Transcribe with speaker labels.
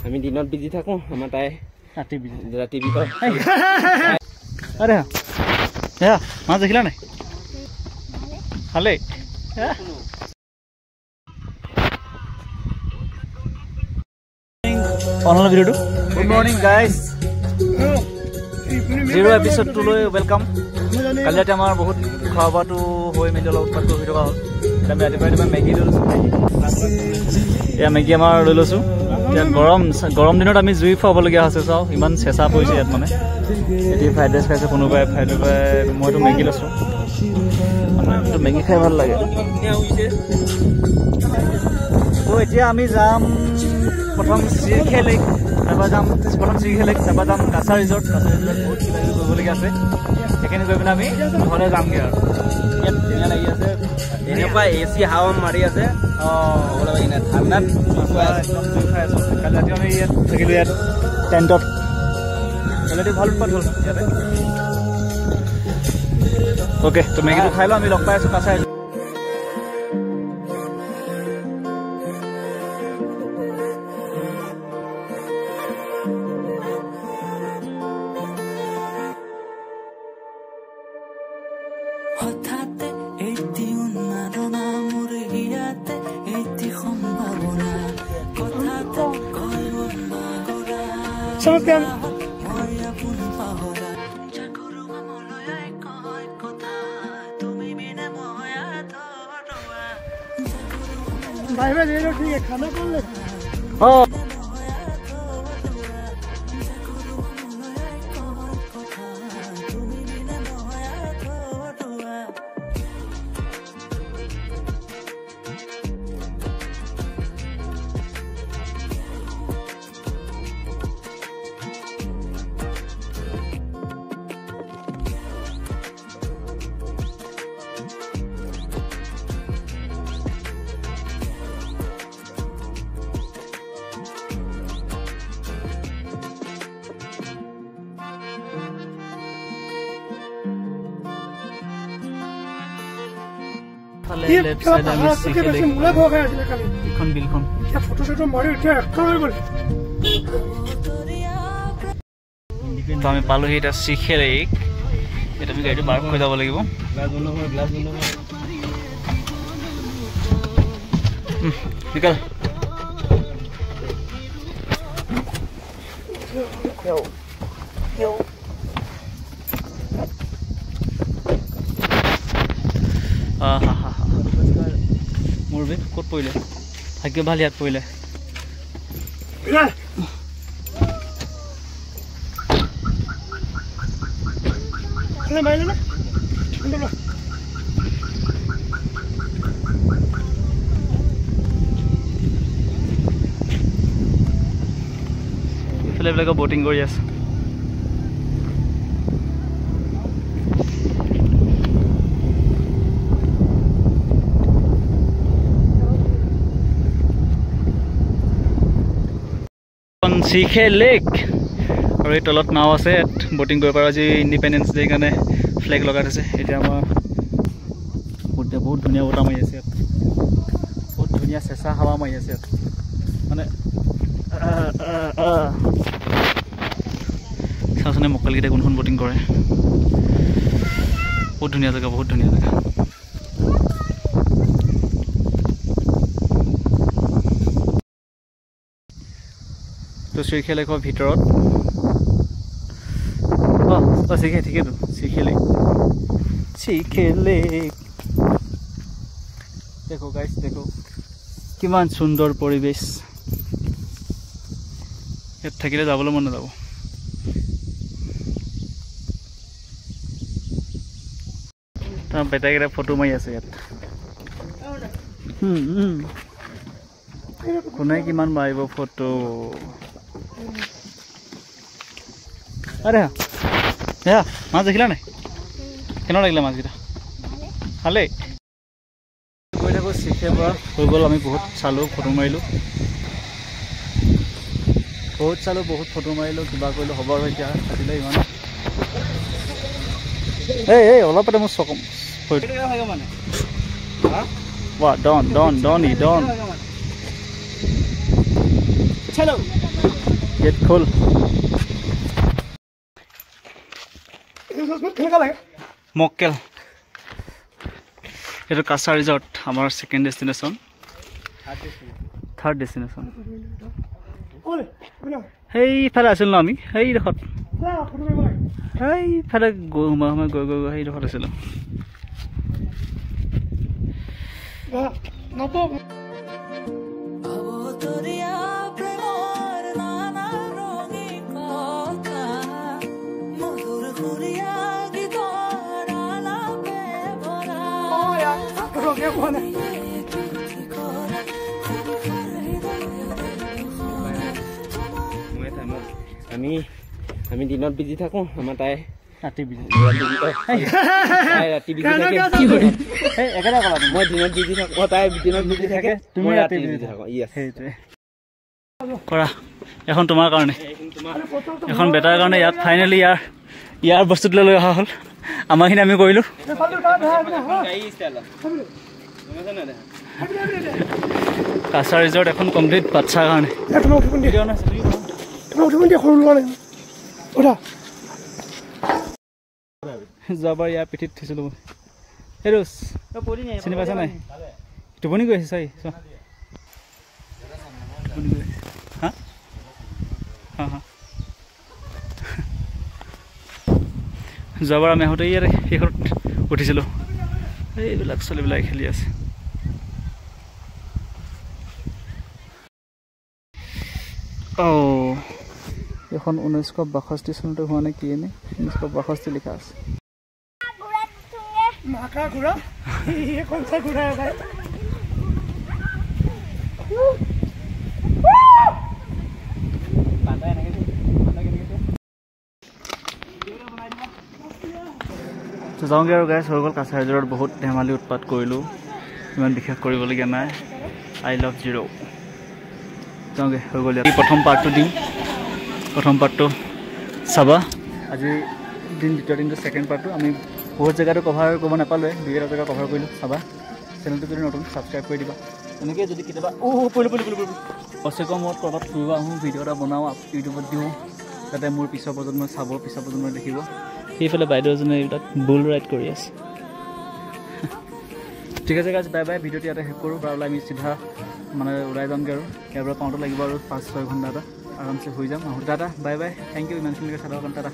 Speaker 1: আমি দিনত বিজি থাকো আমাৰ তাই ৰাতি বিজি
Speaker 2: আরে হ্যাঁ মাছ দেখিলা নাই ভালে অনলাইন ভিডিওটো গুড মর্নিং গাইস 0 এপিসোড 2 লৈ ওয়েলকাম কালি ৰাতি আমাৰ বহুত খোৱা বোৱাটো হৈ মেলি অলপ উৎপাত হৈ থকা হ'ল আমি ৰাতিপুৱা মেগী লৈ লৈছোঁ এয়া মেগী আমাৰ লৈ লৈছোঁ এতিয়া গৰম দিনত আমি জুই খুৱাবলগীয়া হৈছে চাওঁ ইমান চেঁচা পৰিছে ইয়াত মানে এতিয়া ফ্ৰাইড ৰাইচ খাইছে কোনোবাই মইতো মেগী লৈছোঁ মানে মেগী খাই ভাল লাগে তো এতিয়া আমি যাম প্ৰথম চিৰখে লেক তাৰপৰা যাম কাছা ৰিজৰ্ট বহুত কিবা কিবি কৰিবলগীয়া আছে সেইখিনি গৈ পিনে আমি ঘৰলৈ যামগৈ আৰু ইয়াত ধুনীয়া লাগি আছে এনেকুৱা এচি হাৱা মাৰি আছে ঠাণ্ডাত কালি ৰাতি আমি ইয়াত থাকিলোঁ ইয়াত টেণ্টত কালি ৰাতি ভাল উৎপাত হ'ল ইয়াতে অ'কে তো মেগীটো খাই লওঁ আমি লগ পাই আছোঁ কাছা ৰিজৰ্ট
Speaker 3: Champion. भाई भाई ये लो ठीक है खाना कौन ले
Speaker 2: लेफ्ट साइड আমি সিকে মুলা ভগা আছে কালি এখন বিলখন কি ফটো সেটো মাৰি উঠে একটা হৈ গল তো আমি পালো এটা সিকে লেক এটা আমি গাড়ী পাৰ্ক কৰি যাব লাগিব গ্লাস বন্ধ নিকল yo মোৰ বেগ ক'ত পৰিলে ভাগ্য ভাল ইয়াত পৰিলে ইফালে বিলাকে বটিং কৰি আছে সিকে লেক আৰু এই তলত নাও আছে বটিং কৰিব পাৰা আজি ইণ্ডিপেণ্ডেন্স ডে কাৰণে ফ্লেগ লগাই থৈছে এতিয়া আমাৰ বহুত ধুনীয়া বতাহ মাৰি আছে ইয়াত বহুত ধুনীয়া চেঁচা হাৱা মাৰি আছে ইয়াত মানে চাওঁচোনে মকলকেইটা কোনখন বটিং কৰে বহুত ধুনীয়া জেগা তো সিকে লেকৰ ভিতৰত সিকে ঠিকেইতো সিকে লেক দেখো গাইছ দেখো কিমান সুন্দৰ পৰিবেশ ইয়াত থাকিলে যাবলৈ মন নাযাব তাৰ বেটাকেইটা ফটো মাৰি আছে ইয়াত কোনে কিমান মাৰিব ফটো আরে হ্যাঁ মাছ দেখিলা নাই কেনে লাগিলে মাছকেইটা ভালে গৈ থাকোঁ চিখে পৰা হৈ গ'ল আমি বহুত চালোঁ ফটো মাৰিলোঁ বহুত ফটো মাৰিলোঁ কিবা কৰিলোঁ খবৰ এতিয়া কাটিলে ইমান এই অলপতে মোৰ চকম মানে ডন চলো গেট খোল মক্কেল এইটো কাছা ৰিজৰ্ট আমাৰ সেকেন্ড ডেষ্টিনেশ্যন থাৰ্ড ডেষ্টিনেশ্যন সেইফালে আছিল ন আমি সেইডোখৰত সেইফালে সোমাই গৈ গৈ সেইডোখৰত আছিলোঁ
Speaker 1: আমি দিনত বিজি থাকো আমাৰ তাই
Speaker 2: ৰাতি বিজি
Speaker 1: ৰাতি বিজি থাকে
Speaker 2: একেটা ক'লা
Speaker 1: মই দিনত বিজি থাকো তাই দিনত বিজি থাকে
Speaker 2: তুমি ৰাতি বিজি
Speaker 1: থাকো
Speaker 2: সেইটোৱে কৰা এখন তোমাৰ কাৰণে এখন বেটাৰ কাৰণে ইয়াত ফাইনেলি ইয়াৰ বস্তুটোলৈ লৈ অহা হ'ল আমাৰখিনি আমি কৰিলোঁ কাছা ৰিজৰ্ট এখন কমপ্লিট বাচ্চাৰ কাৰণে যোৱাবাৰ ইয়াৰ পিঠিত থৈছিলোঁ মই এই ৰোজ চিনি পাইছা নাই টোপনি গৈ আছে চাই চোৱা হা হা হা যোৱাবাৰ আমি আহোঁতে ইয়াৰ শেষত উঠিছিলোঁ এইবিলাক ছোৱালীবিলাক খেলি আছে এখন 1962 চনতে হোৱা নাই কি এনে 1962 লিখা আছে যাওঁগৈ আৰু গাইছ হৈ গ'ল কাছা ৰিজৰ্টত বহুত ধেমালি উৎপাত কৰিলোঁ ইমান বিশেষ কৰিবলগীয়া নাই আই লাভ জিৰ' যাওঁগৈ হৈ গ'ল প্ৰথম পাৰ্টটো দিম প্ৰথম পাৰ্টটো চাবা আজি দ্বিতীয় দিনটো ছেকেণ্ড পাৰ্টটো আমি বহুত জেগাটো কভাৰ কৰিব নাপালোৱে দুই এটা জেগা কভাৰ কৰিলোঁ চাবা চেনেলটো যদি নতুন ছাবস্ক্ৰাইব কৰি দিবা এনেকৈ যদি কেতিয়াবা পৰিলোঁ বছৰেকৰ মূৰত ক'ৰবাত ফুৰিব আহোঁ ভিডিঅ' এটা বনাওঁ ইউটিউবত দিওঁ যাতে মোৰ পিছৰ প্ৰজন্মই চাব পিছৰ প্ৰজন্মই দেখিব সেইফালে বাইদেউ এজনে এইবিলাক বুল ৰাইড কৰি আছে ঠিক আছে গাইজ বাই বাই ভিডিঅ'টো ইয়াতে শেষ কৰোঁ তাৰ আমি চিধা মানে ওলাই যামগৈ আৰু ইয়াৰ পৰা পাওঁতে লাগিব আৰু 5-6 ঘণ্টা এটা আৰামছে হৈ যাম আহোঁ tata bye bye thank you ইমানখিনিলৈকে চাবৰ কাৰণে টাটা